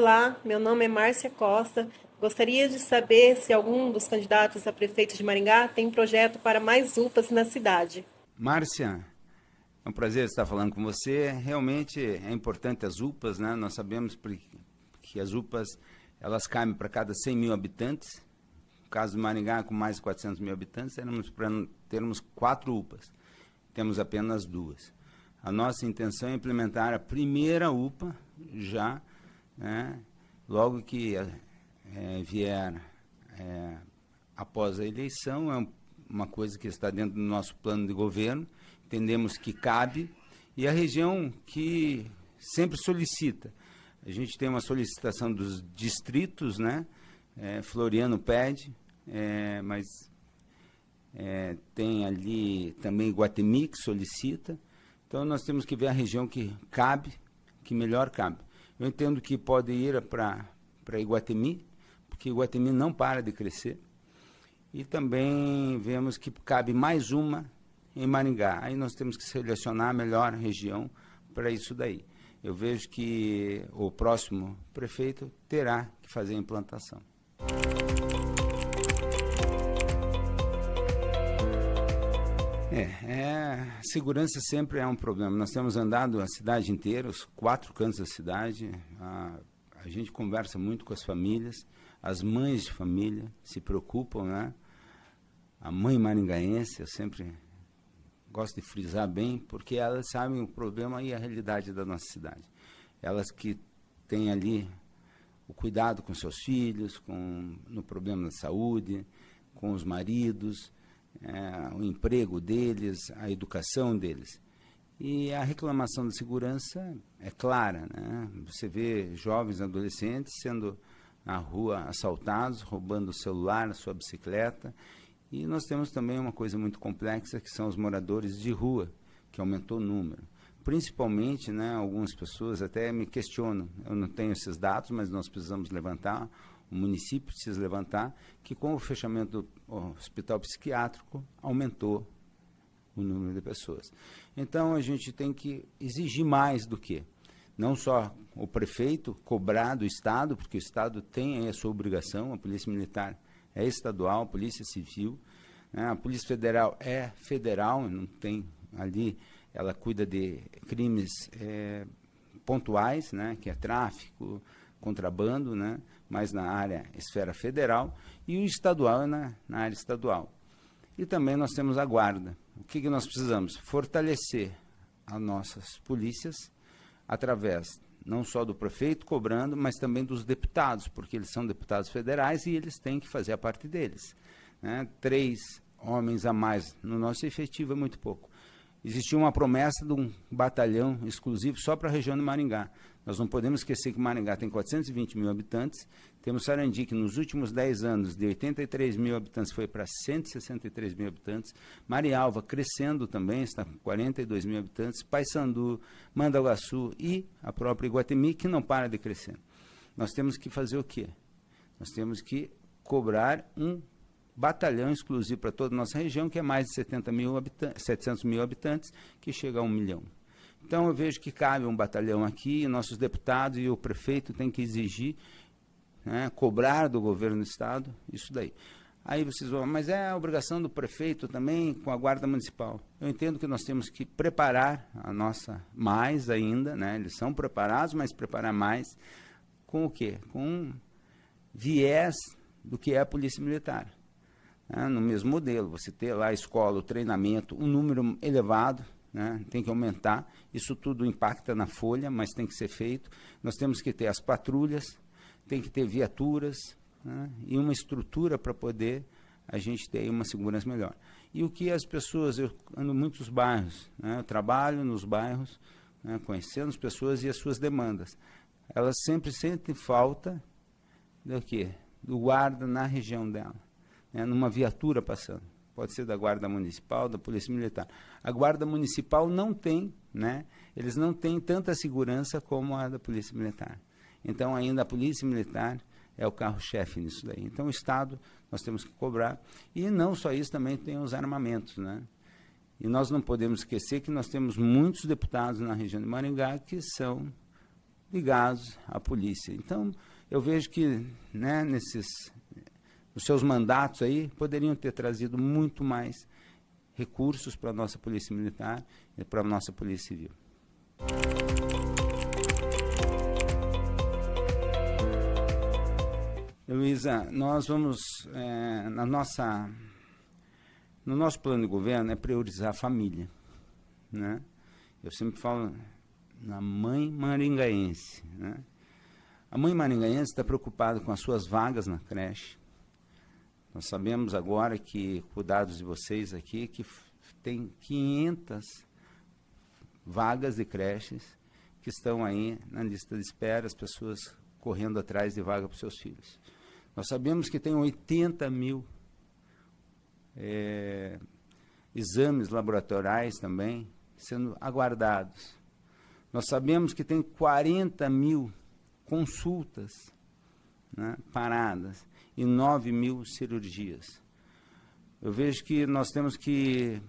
Olá, meu nome é Márcia Costa. Gostaria de saber se algum dos candidatos a prefeito de Maringá tem projeto para mais UPAs na cidade. Márcia, é um prazer estar falando com você. Realmente é importante as UPAs, né? Nós sabemos que as UPAs elas cabem para cada 100 mil habitantes. No caso de Maringá, com mais de 400 mil habitantes, teremos 4 UPAs. Temos apenas 2. A nossa intenção é implementar a primeira UPA já, né? Logo que vier após a eleição. É uma coisa que está dentro do nosso plano de governo. Entendemos que cabe, e a região que sempre solicita. A gente tem uma solicitação dos distritos, né? Floriano pede, mas tem ali também Iguatemi que solicita. Então nós temos que ver a região que cabe, que melhor cabe. Eu entendo que pode ir para Iguatemi, porque Iguatemi não para de crescer. E também vemos que cabe mais uma em Maringá. Aí nós temos que selecionar a melhor região para isso daí. Eu vejo que o próximo prefeito terá que fazer a implantação. Segurança sempre é um problema. Nós temos andado a cidade inteira, os 4 cantos da cidade. A gente conversa muito com as famílias, as mães de família se preocupam, né? A mãe maringaense, eu sempre gosto de frisar bem, porque elas sabem o problema e a realidade da nossa cidade. Elas que têm ali o cuidado com seus filhos, no problema da saúde, com os maridos, o emprego deles, a educação deles. E a reclamação da segurança é clara, né? Você vê jovens adolescentes sendo na rua assaltados, roubando o celular, a sua bicicleta. E nós temos também uma coisa muito complexa, que são os moradores de rua, que aumentou o número. Principalmente, né, algumas pessoas até me questionam, eu não tenho esses dados, mas nós precisamos levantar, o município precisa levantar, que com o fechamento do hospital psiquiátrico, aumentou o número de pessoas. Então, a gente tem que exigir mais do que não só o prefeito cobrar do Estado, porque o Estado tem aí a sua obrigação, a Polícia Militar é estadual, a Polícia Civil, né? A Polícia Federal é federal, não tem ali, ela cuida de crimes pontuais, né? Que é tráfico, contrabando, né? Mas na área esfera federal, e o estadual é na área estadual. E também nós temos a guarda. O que nós precisamos? Fortalecer as nossas polícias através não só do prefeito cobrando, mas também dos deputados, porque eles são deputados federais e eles têm que fazer a parte deles, né? 3 homens a mais no nosso efetivo é muito pouco. Existia uma promessa de um batalhão exclusivo só para a região de Maringá. Nós não podemos esquecer que Maringá tem 420 mil habitantes, temos Sarandi, que nos últimos 10 anos, de 83 mil habitantes, foi para 163 mil habitantes, Marialva crescendo também, está com 42 mil habitantes, Paissandu, Mandaguaçu e a própria Iguatemi, que não para de crescer. Nós temos que fazer o quê? Nós temos que cobrar um batalhão exclusivo para toda a nossa região, que é mais de 700 mil habitantes, que chega a 1 milhão. Então, eu vejo que cabe um batalhão aqui, nossos deputados e o prefeito têm que exigir, né, cobrar do governo do Estado, isso daí. Aí vocês vão, mas é a obrigação do prefeito também com a Guarda Municipal. Eu entendo que nós temos que preparar a nossa mais ainda, né? Eles são preparados, mas preparar mais com o quê? Com um viés do que é a Polícia Militar. No mesmo modelo, você ter lá a escola, o treinamento, um número elevado, né? Tem que aumentar, isso tudo impacta na folha, mas tem que ser feito. Nós temos que ter as patrulhas, tem que ter viaturas, né? E uma estrutura para poder a gente ter uma segurança melhor. E o que as pessoas, eu ando em muitos bairros, né? Eu trabalho nos bairros, né? Conhecendo as pessoas e as suas demandas. Elas sempre sentem falta do quê? Do guarda na região dela, né? Numa viatura passando. Pode ser da Guarda Municipal, da Polícia Militar. A Guarda Municipal não tem, né? Eles não têm tanta segurança como a da Polícia Militar. Então, ainda a Polícia Militar é o carro-chefe nisso daí. Então, o Estado, nós temos que cobrar. E não só isso, também tem os armamentos, né? E nós não podemos esquecer que nós temos muitos deputados na região de Maringá que são ligados à polícia. Então, eu vejo que, né, os seus mandatos aí poderiam ter trazido muito mais recursos para a nossa Polícia Militar e para a nossa Polícia Civil. Luísa, nós vamos, no nosso plano de governo, é priorizar a família, né? Eu sempre falo na mãe maringaense, né? A mãe maringaense está preocupada com as suas vagas na creche. Nós sabemos agora que, com dados de vocês aqui, que tem 500 vagas de creches que estão aí na lista de espera, as pessoas correndo atrás de vaga para os seus filhos. Nós sabemos que tem 80 mil exames laboratoriais também sendo aguardados. Nós sabemos que tem 40 mil consultas, né, paradas e 9 mil cirurgias. Eu vejo que nós temos que,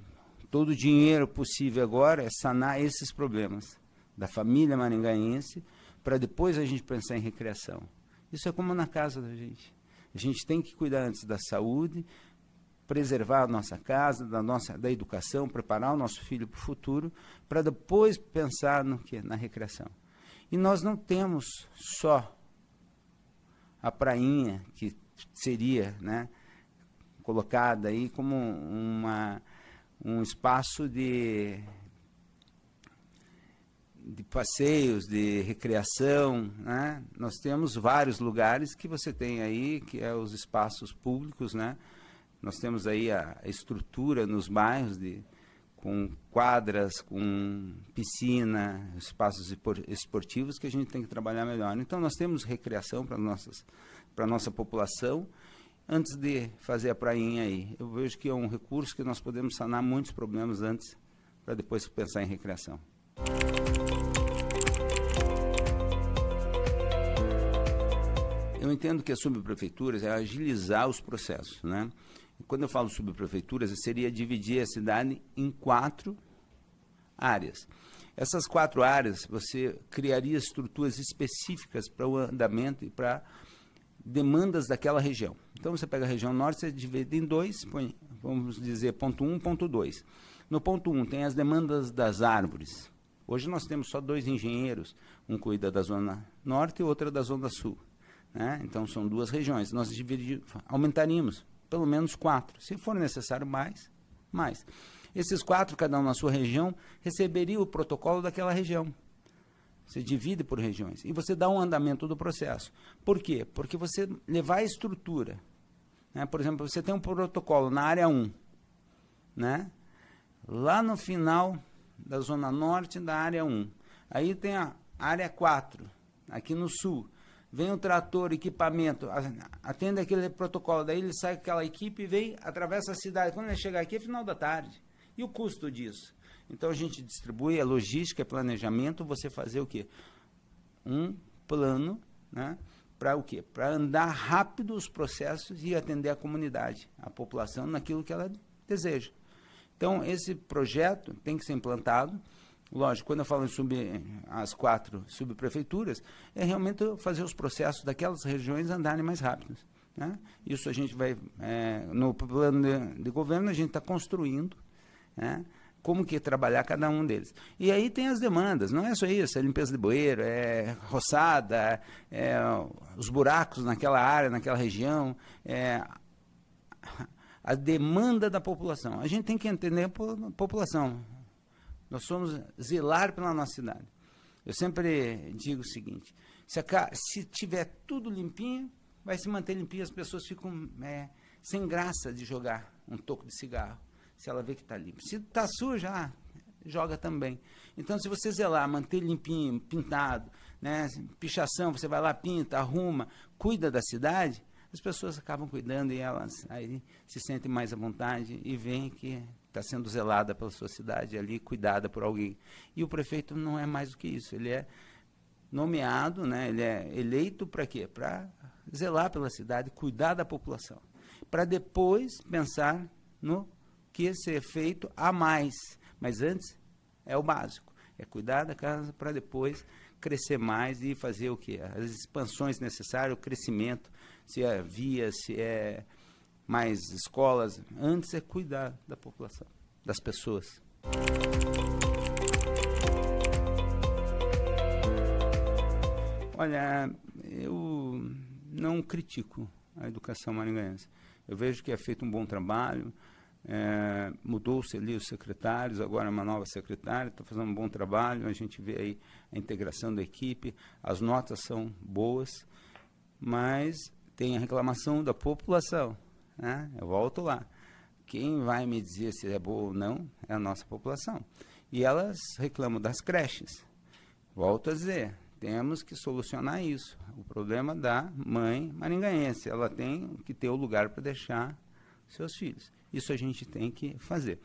todo o dinheiro possível agora é sanar esses problemas da família maringaense, para depois a gente pensar em recreação. Isso é como na casa da gente. A gente tem que cuidar antes da saúde, preservar a nossa casa, da educação, preparar o nosso filho para o futuro, para depois pensar no quê? Na recreação. E nós não temos só a prainha, que seria, né, colocada aí como um espaço de passeios, de recreação, né? Nós temos vários lugares que você tem aí, que é os espaços públicos, né? Nós temos aí a estrutura nos bairros com quadras, com piscina, espaços esportivos que a gente tem que trabalhar melhor. Então, nós temos recreação para a nossa população. Antes de fazer a prainha aí, eu vejo que é um recurso que nós podemos sanar muitos problemas antes, para depois pensar em recreação. Eu entendo que as subprefeituras é agilizar os processos, né? Quando eu falo subprefeituras, seria dividir a cidade em 4 áreas. Essas 4 áreas, você criaria estruturas específicas para o andamento e para demandas daquela região. Então, você pega a região norte, você divide em 2, põe, vamos dizer, ponto 1, ponto 2. No ponto 1 tem as demandas das árvores. Hoje nós temos só 2 engenheiros, um cuida da zona norte e outro da zona sul, né? Então, são 2 regiões. Nós aumentaríamos pelo menos 4. Se for necessário mais. Esses 4, cada um na sua região, receberia o protocolo daquela região. Você divide por regiões e você dá um andamento do processo. Por quê? Porque você levar a estrutura, né? Por exemplo, você tem um protocolo na área 1, né? Lá no final da zona norte da área 1. Aí tem a área 4, aqui no sul. Vem o trator, equipamento, atende aquele protocolo, daí ele sai com aquela equipe e vem, atravessa a cidade. Quando ele chegar aqui é final da tarde. E o custo disso? Então, a gente distribui a logística, planejamento, você fazer o quê? Um plano, né, para o quê? Para andar rápido os processos e atender a comunidade, a população, naquilo que ela deseja. Então, esse projeto tem que ser implantado. Lógico, quando eu falo em as 4 subprefeituras, é realmente fazer os processos daquelas regiões andarem mais rápidos, né? Isso a gente vai, no plano de governo, a gente está construindo, né, como que trabalhar cada um deles. E aí tem as demandas, não é só isso, é limpeza de bueiro, é roçada, os buracos naquela área, naquela região, a demanda da população. A gente tem que entender a população. Nós somos zelar pela nossa cidade. Eu sempre digo o seguinte, se tiver tudo limpinho, vai se manter limpinho, as pessoas ficam sem graça de jogar um toco de cigarro, se ela vê que está limpo. Se está sujo, joga também. Então, se você zelar, manter limpinho, pintado, né, pichação, você vai lá, pinta, arruma, cuida da cidade, as pessoas acabam cuidando e elas aí se sentem mais à vontade e veem que está sendo zelada pela sua cidade ali, cuidada por alguém. E o prefeito não é mais do que isso, ele é nomeado, né, ele é eleito para quê? Para zelar pela cidade, cuidar da população, para depois pensar no que ser feito a mais. Mas antes é o básico, É cuidar da casa para depois crescer mais e fazer o quê? As expansões necessárias, o crescimento, se é via, se é mais escolas. Antes é cuidar da população, das pessoas. Olha, eu não critico a educação maringaense. Eu vejo que é feito um bom trabalho, mudou-se ali os secretários, agora é uma nova secretária, está fazendo um bom trabalho, a gente vê aí a integração da equipe, as notas são boas, mas tem a reclamação da população, né? Eu volto lá. Quem vai me dizer se é boa ou não é a nossa população. E elas reclamam das creches. Volto a dizer, temos que solucionar isso. O problema da mãe maringaense, ela tem que ter o lugar para deixar seus filhos. Isso a gente tem que fazer.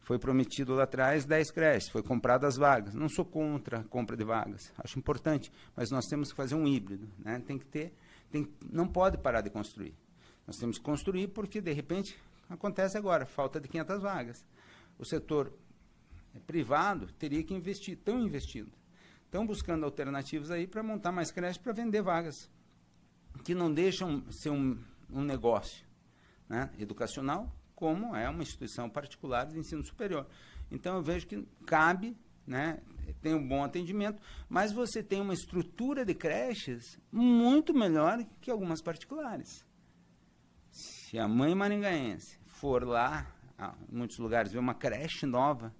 Foi prometido lá atrás 10 creches, foi comprado as vagas. Não sou contra a compra de vagas, acho importante, mas nós temos que fazer um híbrido, né? Não pode parar de construir. Nós temos que construir porque, de repente, acontece agora, falta de 500 vagas. O setor privado teria que investir, estão investindo. Estão buscando alternativas aí para montar mais creches para vender vagas, que não deixam ser um negócio, né, educacional, como é uma instituição particular de ensino superior. Então, eu vejo que cabe, né, tem um bom atendimento, mas você tem uma estrutura de creches muito melhor que algumas particulares. Se a mãe maringaense for lá, em muitos lugares, ver uma creche nova,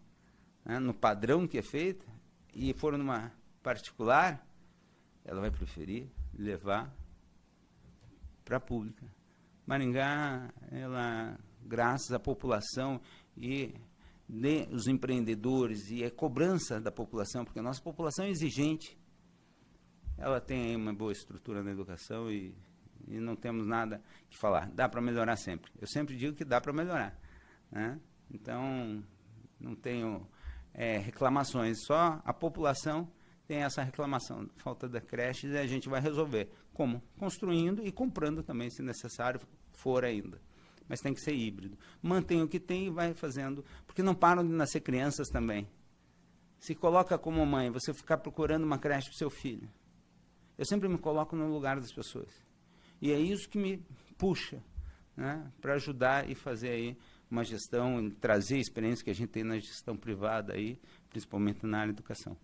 né, no padrão que é feita, e for numa particular, ela vai preferir levar para a pública. Maringá, ela, graças à população e os empreendedores e a cobrança da população, porque a nossa população é exigente, ela tem aí uma boa estrutura na educação e não temos nada que falar. Dá para melhorar sempre. Eu sempre digo que dá para melhorar, né? Então, não tenho reclamações, só a população tem essa reclamação, falta da creche, e a gente vai resolver. Como? Construindo e comprando também, se necessário for ainda. Mas tem que ser híbrido. Mantém o que tem e vai fazendo, porque não param de nascer crianças também. Se coloca como mãe, você ficar procurando uma creche para o seu filho. Eu sempre me coloco no lugar das pessoas. E é isso que me puxa, né, para ajudar e fazer aí uma gestão, trazer a experiência que a gente tem na gestão privada aí, principalmente na área da educação.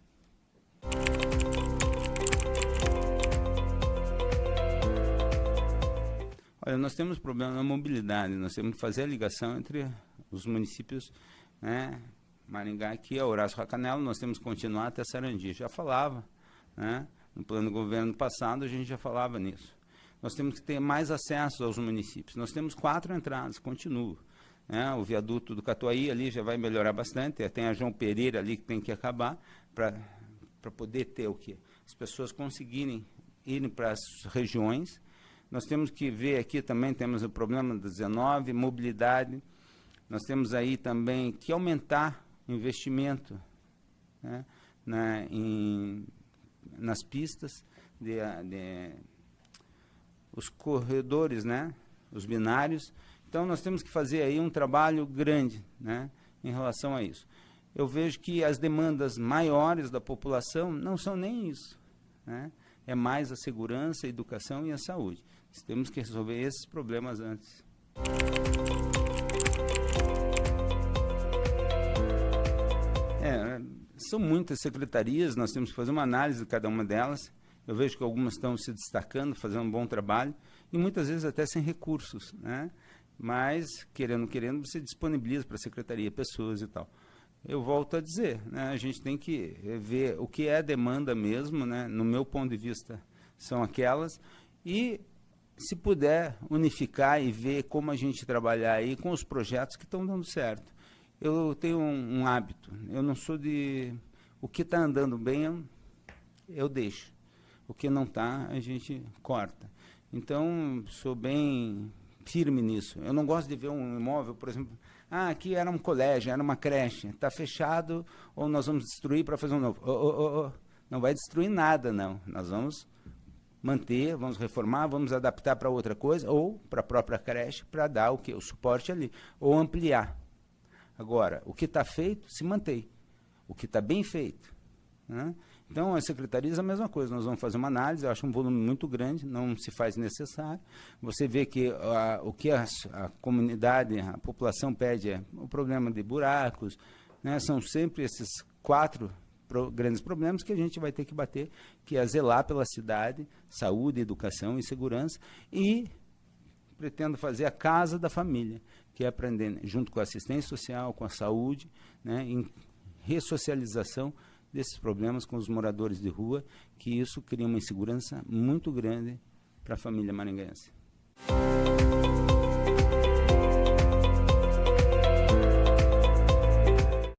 Olha, nós temos problema na mobilidade, nós temos que fazer a ligação entre os municípios, né, Maringá aqui, a Horácio Racanelo, nós temos que continuar até Sarandi. Já falava, né, no plano do governo passado a gente já falava nisso. Nós temos que ter mais acesso aos municípios. Nós temos 4 entradas, continuo. Né, o viaduto do Catuaí ali já vai melhorar bastante, tem a João Pereira ali que tem que acabar para poder ter o quê? As pessoas conseguirem irem para as regiões. Nós temos que ver aqui também, temos o problema da 19, mobilidade. Nós temos aí também que aumentar o investimento, né, nas pistas, os corredores, né, os binários. Então, nós temos que fazer aí um trabalho grande, né, em relação a isso. Eu vejo que as demandas maiores da população não são nem isso, né? É mais a segurança, a educação e a saúde. Nós temos que resolver esses problemas antes. São muitas secretarias, nós temos que fazer uma análise de cada uma delas. Eu vejo que algumas estão se destacando, fazendo um bom trabalho, e muitas vezes até sem recursos, né? Mas, querendo, você disponibiliza para a secretaria pessoas e tal. Eu volto a dizer, né, a gente tem que ver o que é demanda mesmo, né, no meu ponto de vista, são aquelas, e se puder unificar e ver como a gente trabalhar aí com os projetos que estão dando certo. Eu tenho um hábito, eu não sou de... O que está andando bem, eu deixo. O que não está, a gente corta. Então, sou bem firme nisso. Eu não gosto de ver um imóvel, por exemplo, aqui era um colégio, era uma creche, está fechado, ou nós vamos destruir para fazer um novo. Não vai destruir nada, não. Nós vamos manter, vamos reformar, vamos adaptar para outra coisa, ou para a própria creche, para dar o quê? O suporte ali, ou ampliar. Agora, o que está feito, se mantém. O que está bem feito, né? Então, as secretarias, a mesma coisa. Nós vamos fazer uma análise, eu acho um volume muito grande, não se faz necessário. Você vê que o que a comunidade, a população pede é o problema de buracos, né? São sempre esses 4 grandes problemas que a gente vai ter que bater, que é zelar pela cidade, saúde, educação e segurança, e pretendo fazer a casa da família, que é aprender, junto com a assistência social, com a saúde, né, em ressocialização desses problemas com os moradores de rua, que isso cria uma insegurança muito grande para a família maringaense.